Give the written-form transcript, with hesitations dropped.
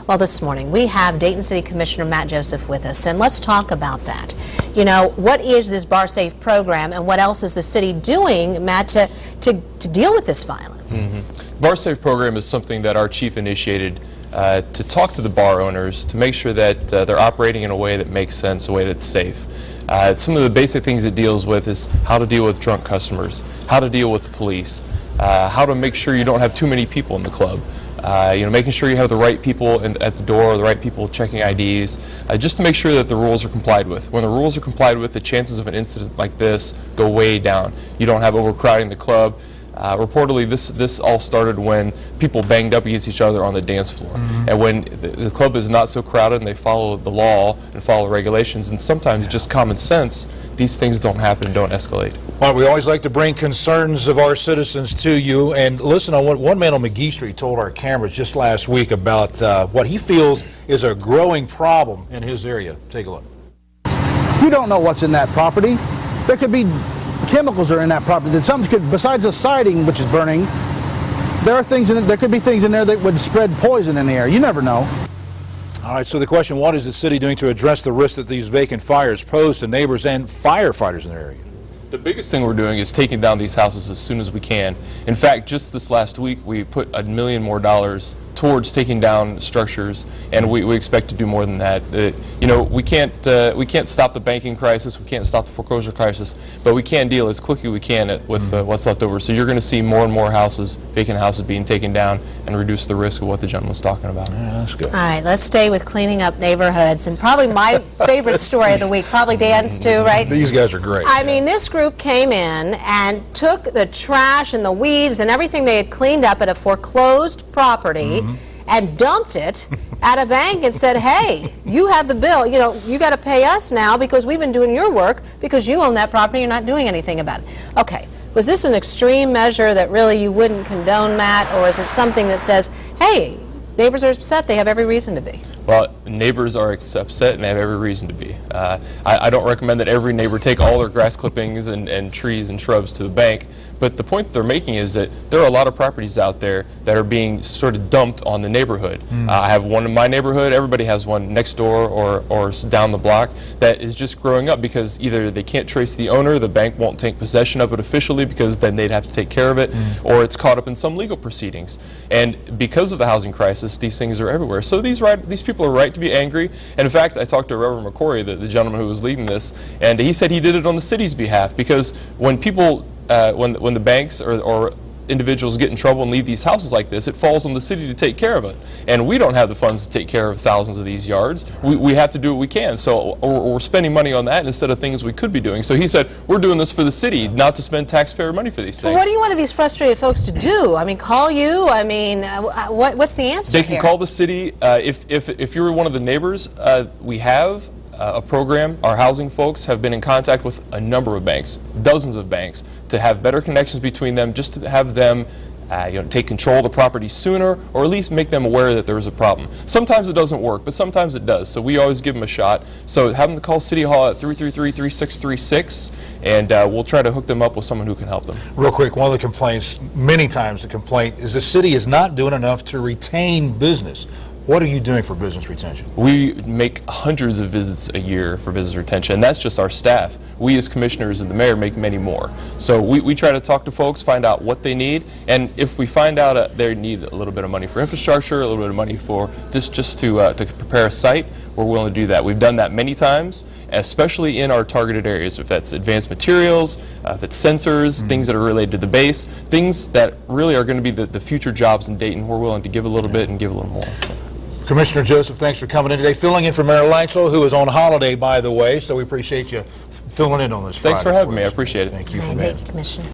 Well, this morning we have Dayton City Commissioner Matt Joseph with us, and let's talk about that. You know, what is this Bar Safe program, and what else is the city doing, Matt, to deal with this violence? The Bar Safe program is something that our chief initiated to talk to the bar owners to make sure that they're operating in a way that makes sense, a way that's safe. Some of the basic things it deals with is how to deal with drunk customers, how to deal with the police, how to make sure you don't have too many people in the club. Making sure you have the right people at the door, the right people checking IDs, just to make sure that the rules are complied with. When the rules are complied with, the chances of an incident like this go way down. You don't have overcrowding the club. Reportedly, this all started when people banged up against each other on the dance floor. And when the club is not so crowded and they follow the law and follow regulations, and sometimes just common sense, these things don't happen and don't escalate. Well, we always like to bring concerns of our citizens to you, and listen on what one man on McGee Street told our cameras just last week about what he feels is a growing problem in his area. Take a look. You don't know what's in that property. There could be chemicals are in that property. That something could, besides the siding which is burning, there could be things in there that would spread poison in the air. You never know. All right, so the question, what is the city doing to address the risk that these vacant fires pose to neighbors and firefighters in their area? The biggest thing we're doing is taking down these houses as soon as we can. In fact, just this last week, we put $1 million more towards taking down structures, and we expect to do more than that. We can't stop the banking crisis, we can't stop the foreclosure crisis, but we can deal as quickly as we can with what's left over. So you're going to see more and more vacant houses being taken down, and reduce the risk of what the gentleman's talking about. Yeah, that's good. All right, let's stay with cleaning up neighborhoods, and probably my favorite story of the week, probably Dan's too, right? These guys are great. I mean, this group came in and took the trash and the weeds and everything they had cleaned up at a foreclosed property and dumped it at a bank and said, hey, you have the bill, you got to pay us now because we've been doing your work because you own that property, you're not doing anything about it. Okay, was this an extreme measure that really you wouldn't condone, Matt, or is it something that says, hey, neighbors are upset, they have every reason to be? Well, neighbors are upset and they have every reason to be. I don't recommend that every neighbor take all their grass clippings and trees and shrubs to the bank, but the point that they're making is that there are a lot of properties out there that are being sort of dumped on the neighborhood. I have one in my neighborhood, everybody has one next door or down the block that is just growing up because either they can't trace the owner, the bank won't take possession of it officially because then they'd have to take care of it, or it's caught up in some legal proceedings. And because of the housing crisis, these things are everywhere. So these people are right to be angry. And in fact, I talked to Reverend McCory, the gentleman who was leading this, and he said he did it on the city's behalf because when people, when the banks or individuals get in trouble and leave these houses like this, it falls on the city to take care of it. And we don't have the funds to take care of thousands of these yards. We have to do what we can. So we're spending money on that instead of things we could be doing. So he said, we're doing this for the city, not to spend taxpayer money for these things. Well, what do you want these frustrated folks to do? I mean, call you? I mean, what's the answer They can call the city. If you're one of the neighbors, we have a program. Our housing folks have been in contact with a number of banks, dozens of banks, to have better connections between them, just to have them take control of the property sooner, or at least make them aware that there is a problem. Sometimes it doesn't work, but sometimes it does, so we always give them a shot. So have them call City Hall at 333-3636, and we'll try to hook them up with someone who can help them. Real quick, one of the complaints, many times the complaint, is the city is not doing enough to retain business. What are you doing for business retention? We make hundreds of visits a year for business retention, and that's just our staff. We as commissioners and the mayor make many more. So we try to talk to folks, find out what they need, and if we find out they need a little bit of money for infrastructure, a little bit of money for just to prepare a site, we're willing to do that. We've done that many times, especially in our targeted areas. If that's advanced materials, if it's sensors, things that are related to the base, things that really are going to be the future jobs in Dayton, we're willing to give a little bit and give a little more. Commissioner Joseph, thanks for coming in today, filling in for Mayor Lightsell, who is on holiday, by the way, so we appreciate you filling in on this Friday. Thanks for having me. I appreciate it. Thank you. Thank you, Commissioner.